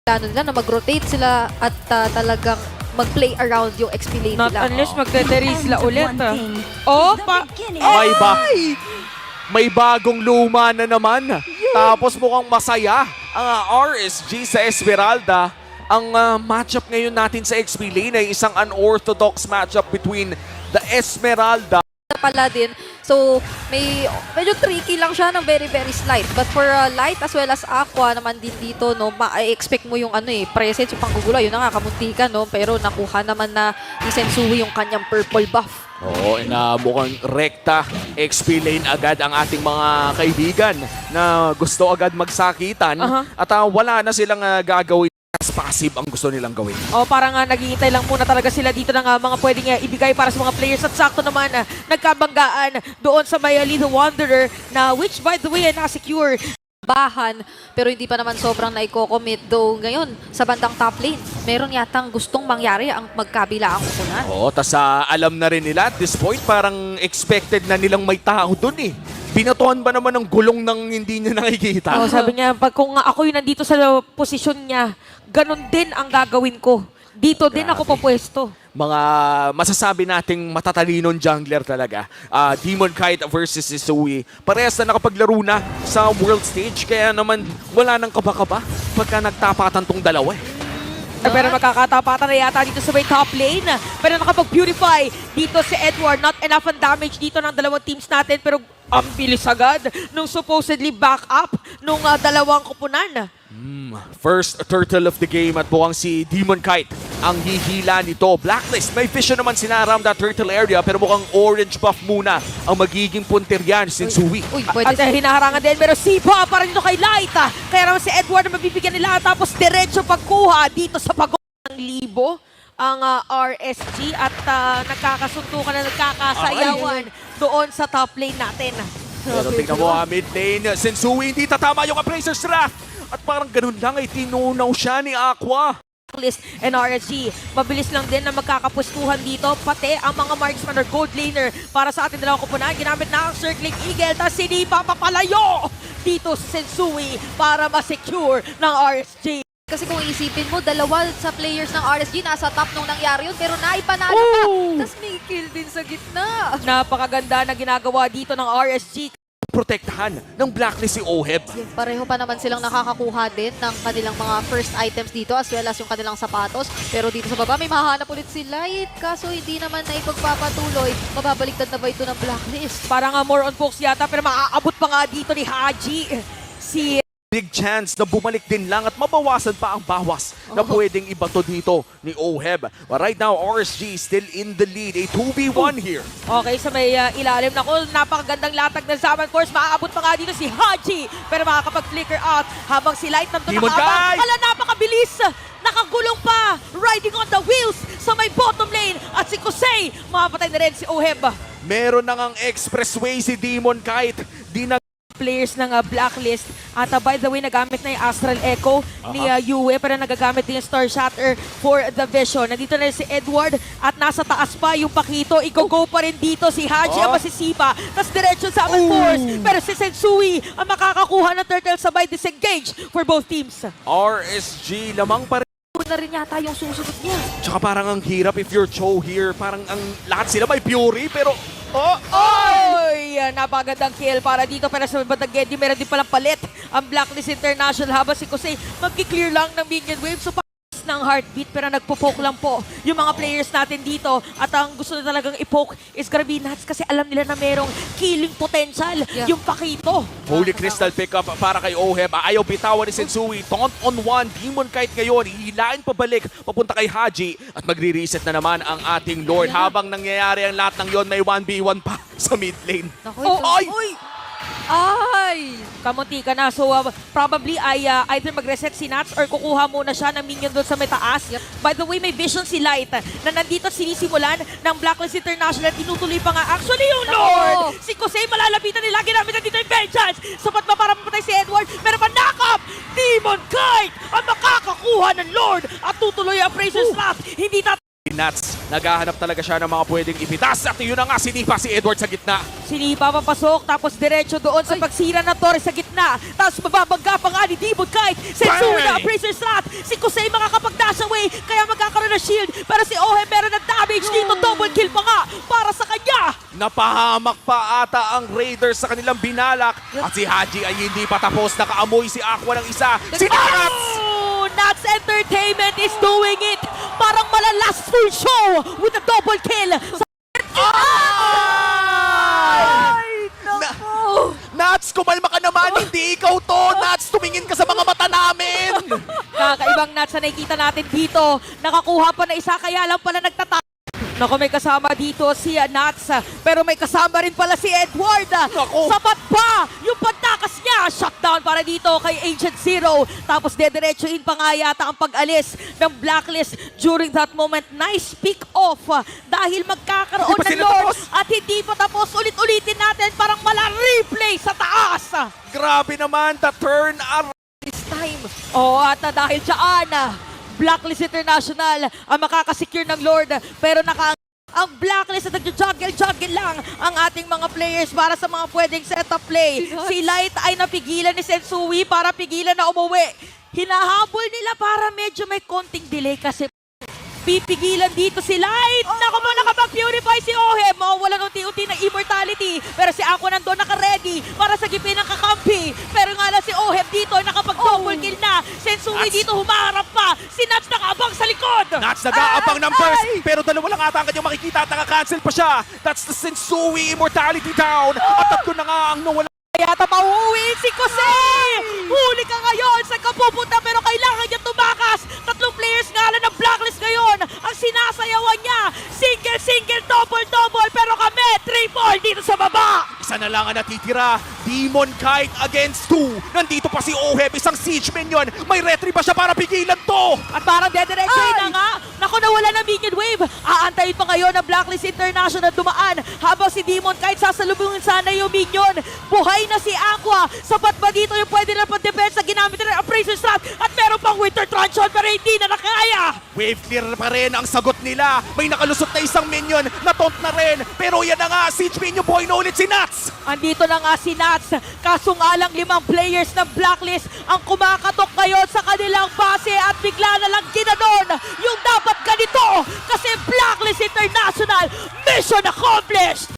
plano nila na mag-rotate sila at talagang mag-play around yung XP lane Not nila. unless magdadari sila ulit. Oh, May bagong luma na naman. Tapos mukhang masaya ang RSG sa Esmeralda. Ang matchup ngayon natin sa XP lane ay isang unorthodox matchup between the Esmeralda. Pala din. So, medyo tricky lang siya ng very, very slight. But for Light as well as Aqua naman din dito, no, ma-expect mo yung presence, yung panggugulo. Yun na nga, kamuntikan, no? Pero nakuha naman na ni Sensui yung kanyang purple buff. Oo, mukhang rekta XP lane agad ang ating mga kaibigan na gusto agad magsakitan. At wala na silang gagawin. Passive ang gusto nilang gawin. Oh, parang naghihintay lang muna talaga sila dito ng mga pwedeng ibigay para sa mga players. At sakto naman, nagkabanggaan doon sa may Little Wanderer na which by the way, na-secure. Bahan, pero hindi pa naman sobrang naiko-commit. Though ngayon, sa bandang top lane, meron yatang gustong mangyari ang magkabila ang kupunan. Oo, tas alam na rin nila at this point, parang expected na nilang may tao dun eh. Binatuan ba naman ng gulong ng hindi niya nakikita? Oh, sabi niya, kung ako yung nandito sa posisyon niya, ganun din ang gagawin ko. Dito din ako papwesto. Mga masasabi nating matatalinong jungler talaga. Demon Kite versus Sensui. Parehas na nakapaglaro na sa world stage. Kaya naman wala nang kaba-kaba pagka nagtapatan tong dalawa eh. Pero makakatapatan na yata dito sa may top lane. Pero nakapag-purify dito si Edward. Not enough ang damage dito ng dalawang teams natin. Pero ang bilis agad nung supposedly back up nung dalawang kupunan. First turtle of the game at buwang si Demon Kite ang hihila nito. Blacklist, may vision naman sinaram that turtle area pero mukhang orange buff muna ang magiging punterian si Sensui. Pwede At hinaharangan din pero Sipa para dito kay Light. Kaya naman si Edward na mabibigyan nila tapos diretso pagkuha dito sa pag ng libo ang RSG at nagkakasuntukan na nagkakasayawan doon sa top lane natin. Pero tingnan mo mid lane, Sensui hindi tatama yung Appraiser's Wrath. At parang ganun lang ay tinunaw siya ni Aqua. And RSG, mabilis lang din na magkakapwestuhan dito, pati ang mga marksman or gold laner para sa ating dalawang kupunan. Ginamit na ang Circling Eagle, tapos hindi papapalayo dito si Sensui para ma-secure ng RSG. Kasi kung isipin mo, dalawa sa players ng RSG nasa top nung nangyari yun, pero naipanalo pa. Tapos may kill din sa gitna. Napakaganda na ginagawa dito ng RSG. Protektahan ng Blacklist si Oheb. Pareho pa naman silang nakakakuha din ng kanilang mga first items dito as well as yung kanilang sapatos. Pero dito sa baba may mahanap ulit si Light. Kaso hindi naman na ipagpapatuloy. Mababaliktad na ba ito ng Blacklist? Parang more on focus yata pero maaabot pa nga dito ni Haji. Si Big chance na bumalik din lang at mabawasan pa ang bawas na pwedeng ibato dito ni Oheb. But right now, RSG still in the lead. A 2v1 here. okay, sa may ilalim na napakagandang latag ng Zaman Force. Maaabot pa nga dito si Haji. Pero makakapag-flicker out habang si Light nandun Demon nakaabang. Kite! Hala, napakabilis! Nakagulong pa! Riding on the wheels sa may bottom lane. At si Kusei, mapatay na rin si Oheb. Meron na ngang expressway si Demon Kite. Di na Players ng Blacklist. At by the way, nagamit na yung Astral Echo ni Yue, pero nagagamit din yung Star Shatter for the Vision. Nandito na si Edward at nasa taas pa yung Pakito. Iko-go pa rin dito si Haji ang masisipa. Tapos diretso sa Aman Force. Pero si Sensui ang makakakuha ng turtle sabay disengage for both teams. RSG lamang pa rin. Na rin yata yung susunod niya. Tsaka parang ang hirap if you're Cho here. Parang ang lahat sila may Fury pero Oy! Napagandang kill para dito pero sa bandang Genji meron din palang palit ang Blacklist International habang si Kusei magki-clear lang ng minion wave. So ng heartbeat pero nagpo-poke lang po yung mga players natin dito at ang gusto na talagang i-poke is gonna be Nuts kasi alam nila na merong killing potential yung Pakito. Holy Crystal pickup para kay Oheb. Ayaw bitawan ni Sensui. Taunt on one. Demon Kite ngayon. Hihilain pabalik. Papunta kay Haji. At magre-reset na naman ang ating Lord. Habang nangyayari ang lahat ng yon, may 1v1 pa sa mid lane. Ay! Kamunti ka na. So, probably ay either mag-reset si Nuts or kukuha muna siya ng minion doon sa may taas. By the way, may vision si Light na nandito sinisimulan ng Blacklist International. Tinutuloy pa nga actually yung Lord! Si Kusei malalapitan nila. Ginamit na dito yung vengeance. Sapat ba para mapatay si Edward? Pero pa-knock-up! Demon Kite ang makakakuha ng Lord at tutuloy ang Appraiser's Wrath. Hindi Nuts Naghahanap talaga siya ng mga pwedeng ipitas. At yun na nga, sinipa si Edward sa gitna. Sinipa papasok, tapos diretso doon sa pagsira ng torre sa gitna. Tapos mababangga pa nga ni Demon Kite. Sensui na ang Bracer Slot. Si Kusei makakapag-dash away, kaya magkakaroon ng shield. Pero si Ohem meron ng damage dito. Double kill pa nga para sa kanya. Napahamak pa ata ang Raiders sa kanilang binalak. At si Haji ay hindi pa tapos. Nakaamoy si Aqua ng isa. Si Nats! Oh, Nats Entertainment is doing it. Parang malalast full show with a double kill. Nats, kumalma ka naman. Hindi ikaw to. Nats, tumingin ka sa mga mata namin. Kakaibang Nats na nakikita natin dito. Nakakuha pa na isa, kaya lang pala nagtata. Naku, may kasama dito si Nats, pero may kasama rin pala si Edward. Naku. Sapat ba yung pagtakas niya? Shutdown para dito kay Agent Zero. Tapos dediretsuin pa nga yata ang pag-alis ng Blacklist during that moment. Nice pick off dahil magkakaroon Hindi pa ng sila Lord tapos. at hindi pa tapos. Ulit-ulitin natin, parang mala-replay sa taas. Grabe naman, the turn around. This time. Oo, at dahil dyan, Blacklist International ang makakasecure ng Lord. Pero ang Blacklist at nag-juggle lang ang ating mga players para sa mga pwedeng setup play. Si Light ay napigilan ni Sensui para pigilan na umuwi. Hinahabol nila para medyo may konting delay kasi pipigilan dito si Light. Naku mo, nakapag-purify si Ohem. Walang unti-unti ng immortality. Pero si Aqua nandun naka-ready para sa gipin ng kakampi. Pero nga lang si Ohem dito nakapag-double kill na. Sensui Nats. dito humarap pa. Si Nats nakaabang sa likod. Nats nag-aabang ng burst, pero dalawa lang ata ang kanyang makikita at naka-cancel pa siya. That's the Sensui Immortality down. At tatlo na nga ang nawala. Yata pauwi si Kusei! Huli ka ngayon sa kapupunta pero kailangan niya tumakas. Tatlong players nga lang ng Blacklist ngayon. Ang sinasayawan niya, single, double, pero kami, triple dito sa baba. Isa na lang ang natitira. Demon Kite against 2. Nandito pa si Oheb, isang siege minion. May retry ba siya para pigilan to? At parang dediretsuhin na nga. Naku, nawala ng minion wave. Aantayin pa ngayon ng Blacklist International dumaan habang si Demon Kite sasalubungin sana yung minion. Buhay na si Aqua. Sapat ba dito yung pwede na pang-defense sa ginamit na ng Appraiser Slot at meron pang Winter Truncheon pero hindi na nakaya. Wave clear pa rin ang sagot nila. May nakalusot na isang minion. Nataunt na rin. Pero yan na nga, siege minion buhay na ulit si Nats. Andito na nga si Nats. Kaso nga lang 5 players ng Blacklist ang kumakatok ngayon sa kanilang base at bigla na lang ginanon yung dapat ganito kasi Blacklist International mission accomplished!